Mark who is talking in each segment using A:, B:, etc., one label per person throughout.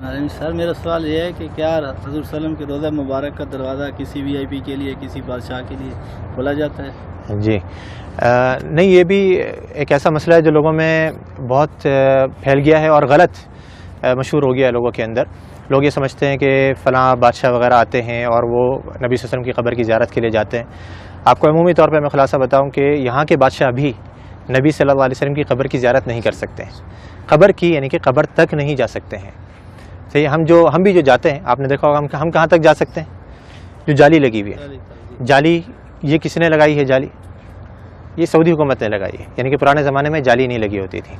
A: سر میرا سوال یہ ہے کہ کیا حضور وسلم کے روضہ مبارک کا دروازہ کسی وی آئی پی کے لیے، کسی بادشاہ کے لیے کھولا جاتا ہے؟
B: جی نہیں، یہ بھی ایک ایسا مسئلہ ہے جو لوگوں میں بہت پھیل گیا ہے اور غلط مشہور ہو گیا ہے لوگوں کے اندر۔ لوگ یہ سمجھتے ہیں کہ فلاں بادشاہ وغیرہ آتے ہیں اور وہ نبی صلی اللہ علیہ وسلم کی قبر کی زیارت کے لیے جاتے ہیں۔ آپ کو عمومی طور پہ میں خلاصہ بتاؤں کہ یہاں کے بادشاہ بھی نبی صلی اللہ علیہ وسلم کی قبر کی زیارت نہیں کر سکتے ہیں، قبر کی یعنی کہ قبر تک نہیں جا سکتے ہیں۔ صحیح، ہم بھی جو جاتے ہیں، آپ نے دیکھا ہوگا ہم کہاں تک جا سکتے ہیں؟ جو جالی لگی ہوئی ہے، جالی یہ کس نے لگائی ہے؟ جالی یہ سعودی حکومت نے لگائی ہے، یعنی کہ پرانے زمانے میں جالی نہیں لگی ہوتی تھی۔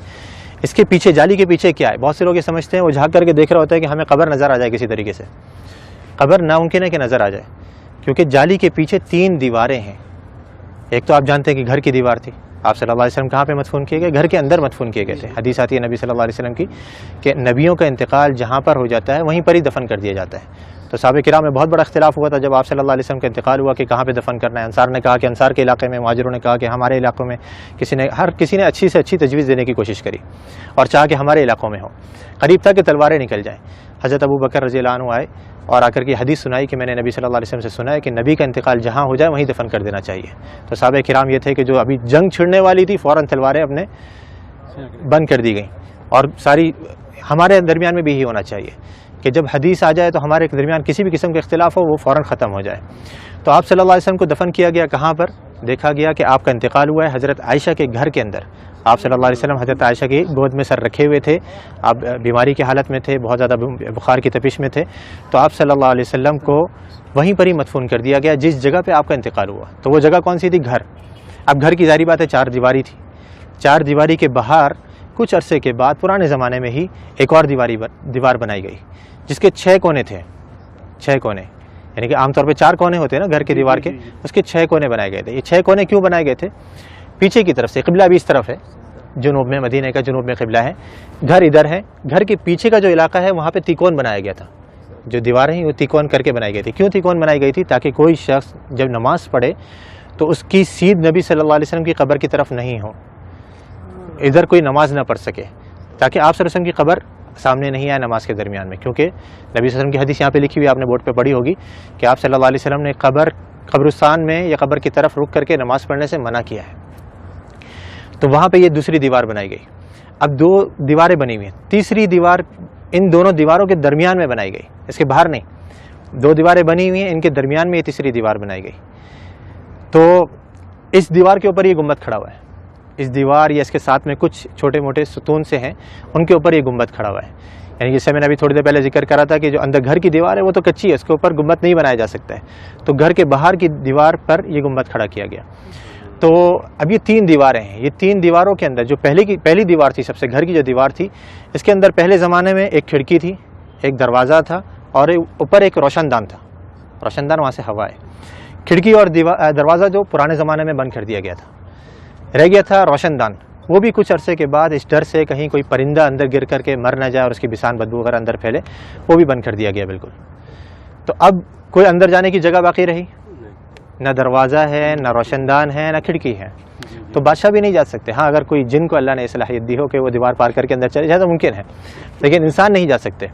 B: اس کے پیچھے، جالی کے پیچھے کیا ہے؟ بہت سے لوگ یہ سمجھتے ہیں، وہ جھانک کر کے دیکھ رہا ہوتا ہے کہ ہمیں قبر نظر آ جائے کسی طریقے سے۔ قبر ناممکن ہے کہ نظر آ جائے، کیونکہ جالی کے پیچھے 3 دیواریں ہیں۔ ایک تو آپ جانتے ہیں کہ گھر کی دیوار تھی، آپ صلی اللہ علیہ وسلم کہاں پہ مدفون کیے گئے؟ گھر کے اندر مدفون کیے گئے تھے۔ حدیث آتی ہے نبی صلی اللہ علیہ وسلم کی کہ نبیوں کا انتقال جہاں پر ہو جاتا ہے وہیں پر ہی دفن کر دیا جاتا ہے۔ تو صحابہ کرام میں بہت بڑا اختلاف ہوا تھا جب آپ صلی اللہ علیہ وسلم کا انتقال ہوا کہ کہاں پہ دفن کرنا ہے۔ انصار نے کہا کہ انصار کے علاقے میں، مہاجروں نے کہا کہ ہمارے علاقوں میں، ہر کسی نے اچھی سے اچھی تجویز دینے کی کوشش کری اور چاہا کہ ہمارے علاقوں میں ہو۔ قریب تھا کہ تلواریں نکل جائیں۔ حضرت ابو بکر رضی اللہ عنہ آئے اور آ کر کے حدیث سنائی کہ میں نے نبی صلی اللہ علیہ وسلم سے سنا ہے کہ نبی کا انتقال جہاں ہو جائے وہیں دفن کر دینا چاہیے۔ تو صحابہ کرام یہ تھے کہ جو ابھی جنگ چھڑنے والی تھی، فوراً تلواریں اپنے بند کر دی گئیں۔ اور ساری ہمارے درمیان میں بھی یہی ہونا چاہیے کہ جب حدیث آ جائے تو ہمارے درمیان کسی بھی قسم کا اختلاف ہو وہ فوراً ختم ہو جائے۔ تو آپ صلی اللہ علیہ وسلم کو دفن کیا گیا کہاں پر؟ دیکھا گیا کہ آپ کا انتقال ہوا ہے حضرت عائشہ کے گھر کے اندر۔ آپ صلی اللہ علیہ وسلم حضرت عائشہ کی گود میں سر رکھے ہوئے تھے، آپ بیماری کی حالت میں تھے، بہت زیادہ بخار کی تپش میں تھے، تو آپ صلی اللہ علیہ وسلم کو وہیں پر ہی مدفون کر دیا گیا جس جگہ پہ آپ کا انتقال ہوا۔ تو وہ جگہ کون سی تھی؟ گھر۔ اب گھر کی ظاہری بات ہے 4 دیواری تھی، 4 دیواری کے باہر کچھ عرصے کے بعد پرانے زمانے میں ہی ایک اور دیوار بنائی گئی جس کے 6 کونے تھے، 6 کونے، یعنی کہ عام طور پہ 4 کونے ہوتے ہیں نا گھر کے دیوار کے، اس کے 6 کونے بنائے گئے تھے۔ یہ 6 کونے کیوں بنائے گئے تھے؟ پیچھے کی طرف سے قبلہ بھی اس طرف ہے، جنوب میں، مدینہ کا جنوب میں قبلہ ہے، گھر ادھر ہے، گھر کے پیچھے کا جو علاقہ ہے وہاں پہ تیکون بنایا گیا تھا۔ جو دیواریں ہیں وہ تیکون کر کے بنائی گئی تھی۔ کیوں تیکون بنائی گئی تھی؟ تاکہ کوئی شخص جب نماز پڑھے تو اس کی سیدھ نبی صلی اللہ علیہ وسلم کی قبر کی طرف نہیں ہو، ادھر کوئی نماز نہ پڑھ سکے، تاکہ آپ صلی اللہ علیہ وسلم کی قبر سامنے نہیں آئے نماز کے درمیان میں۔ کیونکہ نبی صلی اللہ علیہ وسلم کی حدیث یہاں پہ لکھی ہوئی، آپ نے بورڈ پہ پڑھی ہوگی کہ آپ صلی اللہ علیہ وسلم نے قبرستان میں یا قبر کی طرف رک کر کے نماز پڑھنے سے منع کیا ہے۔ تو وہاں پہ یہ دوسری دیوار بنائی گئی۔ اب 2 دیواریں بنی ہوئی ہیں، تیسری دیوار ان دونوں دیواروں کے درمیان میں بنائی گئی، اس کے باہر نہیں۔ 2 دیواریں بنی ہوئی ہیں، ان کے درمیان میں یہ تیسری دیوار بنائی گئی۔ تو اس دیوار کے اوپر یہ گنبد کھڑا ہوا ہے، اس دیوار یا اس کے ساتھ میں کچھ چھوٹے موٹے ستون سے ہیں، ان کے اوپر یہ گنبد کھڑا ہوا ہے۔ یعنی جیسے میں نے ابھی تھوڑی دیر پہلے ذکر کرا تھا کہ جو اندر گھر کی دیوار ہے وہ تو کچی ہے، اس کے اوپر گنبد نہیں بنایا جا سکتا ہے، تو گھر کے باہر کی دیوار پر یہ گنبد کھڑا کیا گیا۔ تو اب یہ 3 دیواریں ہیں، یہ 3 دیواروں کے اندر جو پہلی دیوار تھی، سب سے گھر کی جو دیوار تھی، اس کے اندر پہلے زمانے میں ایک کھڑکی تھی، ایک دروازہ تھا اور اوپر ایک روشن دان تھا۔ روشن دان وہاں سے ہوا ہے۔ کھڑکی اور دروازہ جو پرانے زمانے میں بند کر دیا گیا تھا، رہ گیا تھا روشن دان۔ وہ بھی کچھ عرصے کے بعد اس ڈر سے کہیں کوئی پرندہ اندر گر کر کے مر نہ جائے اور اس کی بسان بدبو وغیرہ اندر پھیلے، وہ بھی بند کر دیا گیا بالکل۔ تو اب کوئی اندر جانے کی جگہ باقی رہی؟ نہ دروازہ ہے، نہ روشن دان ہے، نہ کھڑکی ہے، تو بادشاہ بھی نہیں جا سکتے۔ ہاں اگر کوئی جن کو اللہ نے صلاحیت دی ہو کہ وہ دیوار پار کر کے اندر چلے جائے تو ممکن ہے، لیکن انسان نہیں جا سکتے۔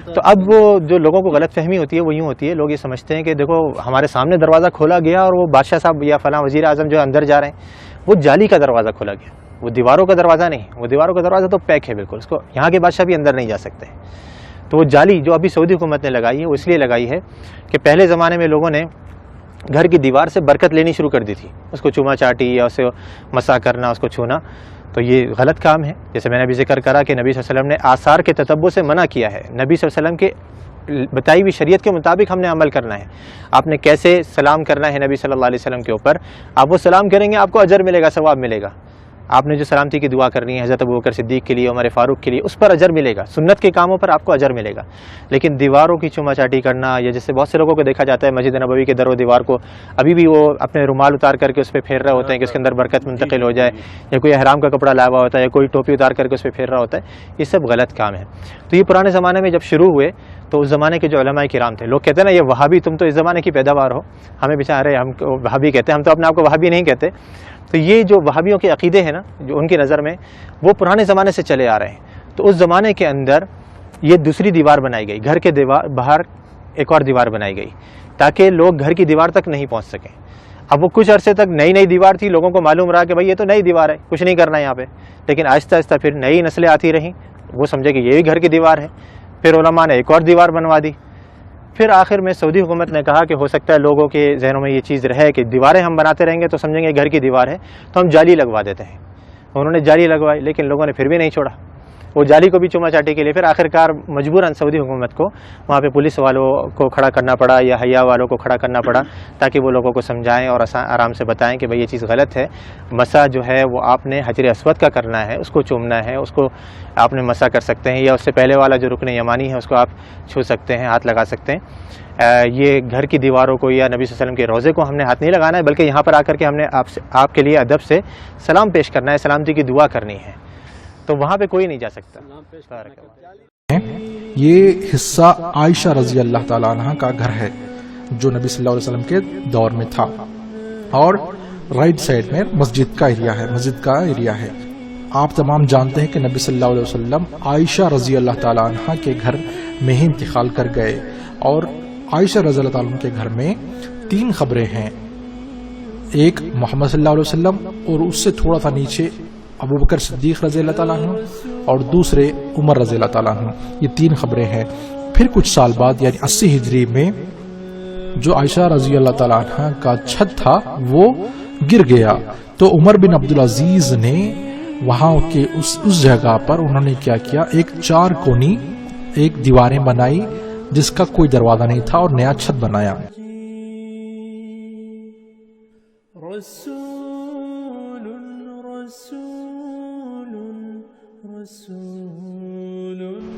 B: تو اب وہ جو لوگوں کو غلط فہمی ہوتی ہے وہ یوں ہوتی ہے، لوگ یہ سمجھتے ہیں کہ دیکھو ہمارے سامنے دروازہ کھولا گیا اور وہ بادشاہ صاحب یا فلاں وزیر اعظم جو اندر جا رہے ہیں، وہ جالی کا دروازہ کھولا گیا، وہ دیواروں کا دروازہ نہیں، وہ دیواروں کا دروازہ تو پیک ہے بالکل، اس کو یہاں کے بادشاہ بھی اندر نہیں جا سکتے۔ تو وہ جالی جو ابھی سعودی حکومت نے لگائی ہے وہ اس لیے لگائی ہے کہ پہلے زمانے میں لوگوں نے گھر کی دیوار سے برکت لینی شروع کر دی تھی، اس کو چوما چاٹی یا اسے مسا کرنا، اس کو چھونا، تو یہ غلط کام ہے۔ جیسے میں نے ابھی ذکر کرا کہ نبی صلی اللہ علیہ وسلم نے آثار کے تتبع سے منع کیا ہے، نبی صلی اللہ علیہ وسلم کے بتائی ہوئی شریعت کے مطابق ہم نے عمل کرنا ہے۔ آپ نے کیسے سلام کرنا ہے نبی صلی اللہ علیہ وسلم کے اوپر، آپ وہ سلام کریں گے آپ کو اجر ملے گا، ثواب ملے گا۔ آپ نے جو سلامتی کی دعا کرنی ہے حضرت ابوبکر صدیق کے لیے، عمر فاروق کے لیے، اس پر اجر ملے گا، سنت کے کاموں پر آپ کو اجر ملے گا۔ لیکن دیواروں کی چوما چاٹی کرنا، یا جیسے بہت سے لوگوں کو دیکھا جاتا ہے مسجد نبوی کے در و دیوار کو ابھی بھی وہ اپنے رومال اتار کر کے اس پہ پھیر رہے ہوتے ہیں کہ اس کے اندر برکت منتقل ہو جائے، یا کوئی احرام کا کپڑا لایا ہوا ہوتا ہے یا کوئی ٹوپی اتار کر کے اس پہ پھیر رہا ہوتا ہے، یہ سب غلط کام ہے۔ تو یہ پرانے زمانے میں جب شروع ہوئے تو اس زمانے کے جو علماء کرام تھے، لوگ کہتے ہیں نا یہ وہابی، تم تو اس زمانے کی پیداوار ہو، ہمیں بیچارے ہم وہابی کہتے ہیں، ہم تو اپنے آپ کو وہابی نہیں کہتے۔ تو یہ جو وہابیوں کے عقیدے ہیں نا، جو ان کی نظر میں وہ پرانے زمانے سے چلے آ رہے ہیں، تو اس زمانے کے اندر یہ دوسری دیوار بنائی گئی، گھر کے باہر ایک اور دیوار بنائی گئی تاکہ لوگ گھر کی دیوار تک نہیں پہنچ سکیں۔ اب وہ کچھ عرصے تک نئی دیوار تھی، لوگوں کو معلوم رہا کہ بھائی یہ تو نئی دیوار ہے، کچھ نہیں کرنا یہاں پہ، لیکن آہستہ آہستہ پھر نئی نسلیں آتی رہیں، وہ سمجھے کہ یہ بھی گھر کی دیوار ہے، پھر علماء نے ایک اور دیوار بنوا دی۔ پھر آخر میں سعودی حکومت نے کہا کہ ہو سکتا ہے لوگوں کے ذہنوں میں یہ چیز رہے کہ دیواریں ہم بناتے رہیں گے تو سمجھیں گے گھر کی دیوار ہے، تو ہم جالی لگوا دیتے ہیں۔ انہوں نے جالی لگوائی، لیکن لوگوں نے پھر بھی نہیں چھوڑا، وہ جالی کو بھی چوما چاٹی کے لیے پھر آخرکار مجبوراً سعودی حکومت کو وہاں پہ پولیس والوں کو کھڑا کرنا پڑا یا حیا والوں کو کھڑا کرنا پڑا تاکہ وہ لوگوں کو سمجھائیں اور آرام سے بتائیں کہ بھئی یہ چیز غلط ہے، مسح جو ہے وہ آپ نے حجر اسود کا کرنا ہے، اس کو چومنا ہے، اس کو آپ نے مسح کر سکتے ہیں، یا اس سے پہلے والا جو رکن یمانی ہے اس کو آپ چھو سکتے ہیں، ہاتھ لگا سکتے ہیں۔ یہ گھر کی دیواروں کو یا نبی صلی اللہ علیہ وسلم کے روضے کو ہم نے ہاتھ نہیں لگانا ہے، بلکہ یہاں پر آ کر کے ہم نے آپ کے لیے ادب سے سلام پیش کرنا ہے، سلامتی کی دعا کرنی ہے، تو وہاں پہ کوئی نہیں جا سکتا۔
C: یہ حصہ عائشہ رضی اللہ تعالیٰ عنہ کا گھر ہے جو نبی صلی اللہ علیہ وسلم کے دور میں تھا، اور رائٹ سائڈ میں مسجد کا ایریا ہے۔ آپ تمام جانتے ہیں کہ نبی صلی اللہ علیہ وسلم عائشہ رضی اللہ تعالیٰ عنہ کے گھر میں ہی انتقال کر گئے، اور عائشہ رضی اللہ تعالیٰ عنہ کے گھر میں 3 قبریں ہیں، ایک محمد صلی اللہ علیہ وسلم، اور اس سے تھوڑا سا نیچے ابو بکر صدیق رضی اللہ تعالیٰ عنہ، اور دوسرے عمر رضی اللہ تعالیٰ عنہ۔ یہ 3 قبریں ہیں۔ پھر کچھ سال بعد یعنی 80 ہجری میں جو عائشہ رضی اللہ تعالیٰ عنہ کا چھت تھا وہ گر گیا، تو عمر بن عبدالعزیز نے وہاں کے اس جگہ پر انہوں نے کیا کیا، ایک 4 کونی ایک دیواریں بنائی جس کا کوئی دروازہ نہیں تھا، اور نیا چھت بنایا۔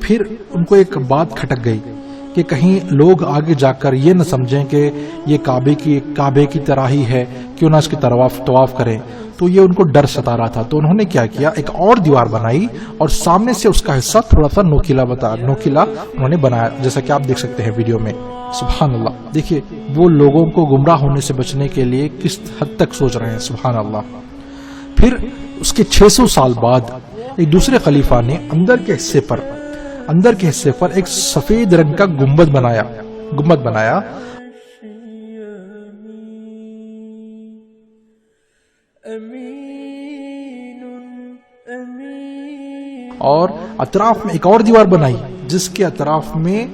C: پھر ان کو ایک بات کھٹک گئی کہ کہیں لوگ آگے جا کر یہ نہ سمجھیں کہ یہ کعبے کی طرح ہی ہے، کیوں نہ اس کی طواف کریں، تو یہ ان کو ڈر ستا رہا تھا۔ تو انہوں نے کیا کیا، ایک اور دیوار بنائی اور سامنے سے اس کا حصہ تھوڑا سا نوکیلا انہوں نے بنایا، جیسا کہ آپ دیکھ سکتے ہیں ویڈیو میں۔ سبحان اللہ، دیکھیے وہ لوگوں کو گمراہ ہونے سے بچنے کے لیے کس حد تک سوچ رہے ہیں، سبحان اللہ۔ پھر اس کے 600 سال بعد ایک دوسرے خلیفہ نے اندر کے حصے پر ایک سفید رنگ کا گنبد بنایا اور اطراف میں ایک اور دیوار بنائی جس کے اطراف میں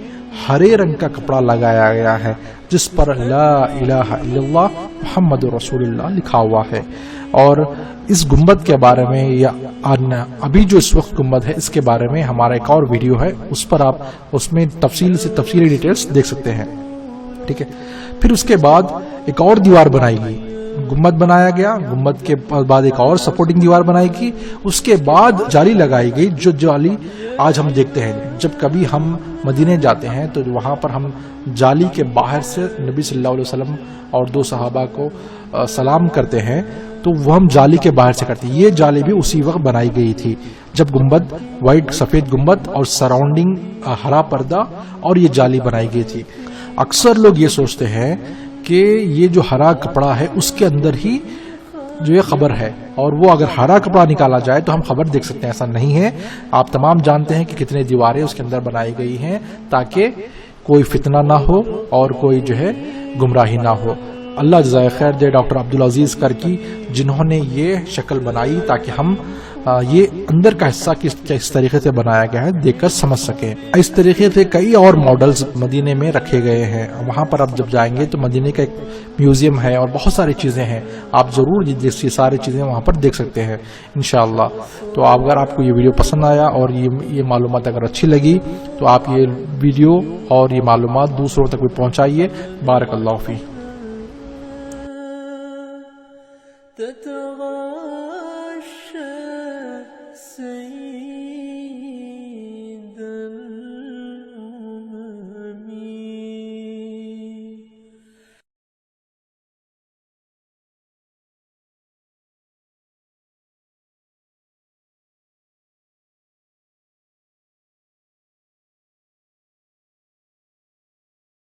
C: ہرے رنگ کا کپڑا لگایا گیا ہے جس پر لا الہ الا اللہ محمد رسول اللہ لکھا ہوا ہے۔ اور اس گنبد کے بارے میں یا ابھی جو اس وقت گنبد ہے اس کے بارے میں ہمارا ایک اور ویڈیو ہے، اس پر آپ اس میں تفصیلی ڈیٹیلز دیکھ سکتے ہیں، ٹھیک ہے۔ پھر اس کے بعد ایک اور دیوار بنائی گئی، گنبد بنایا گیا، گنبد کے بعد ایک اور سپورٹنگ دیوار بنائی گئی، اس کے بعد جالی لگائی گئی، جو جالی آج ہم دیکھتے ہیں۔ جب کبھی ہم مدینے جاتے ہیں تو وہاں پر ہم جالی کے باہر سے نبی صلی اللہ علیہ وسلم اور 2 صحابہ کو سلام کرتے ہیں، تو وہ ہم جالی کے باہر سے کرتے ہیں۔ یہ جالی بھی اسی وقت بنائی گئی تھی جب گنبد وائٹ سفید گنبد اور سراؤنڈنگ ہرا پردہ اور یہ جالی بنائی گئی تھی۔ اکثر لوگ یہ سوچتے ہیں کہ یہ جو ہرا کپڑا ہے اس کے اندر ہی جو یہ خبر ہے، اور وہ اگر ہرا کپڑا نکالا جائے تو ہم خبر دیکھ سکتے ہیں، ایسا نہیں ہے۔ آپ تمام جانتے ہیں کہ کتنے دیواریں اس کے اندر بنائی گئی ہیں تاکہ کوئی فتنہ نہ ہو اور کوئی جو ہے گمراہی نہ ہو۔ اللہ جزائے خیر دے ڈاکٹر عبدالعزیز کرکی جنہوں نے یہ شکل بنائی تاکہ ہم یہ اندر کا حصہ کس طریقے سے بنایا گیا ہے دیکھ کر سمجھ سکیں۔ اس طریقے سے کئی اور ماڈلز مدینے میں رکھے گئے ہیں، وہاں پر آپ جب جائیں گے تو مدینے کا ایک میوزیم ہے اور بہت ساری چیزیں ہیں، آپ ضرور یہ ساری چیزیں وہاں پر دیکھ سکتے ہیں انشاءاللہ۔ تو اگر آپ کو یہ ویڈیو پسند آیا اور یہ معلومات اگر اچھی لگی تو آپ یہ ویڈیو اور یہ معلومات دوسروں تک بھی پہنچائیے۔ بارک اللہ فیک۔
D: تتغاشى سيد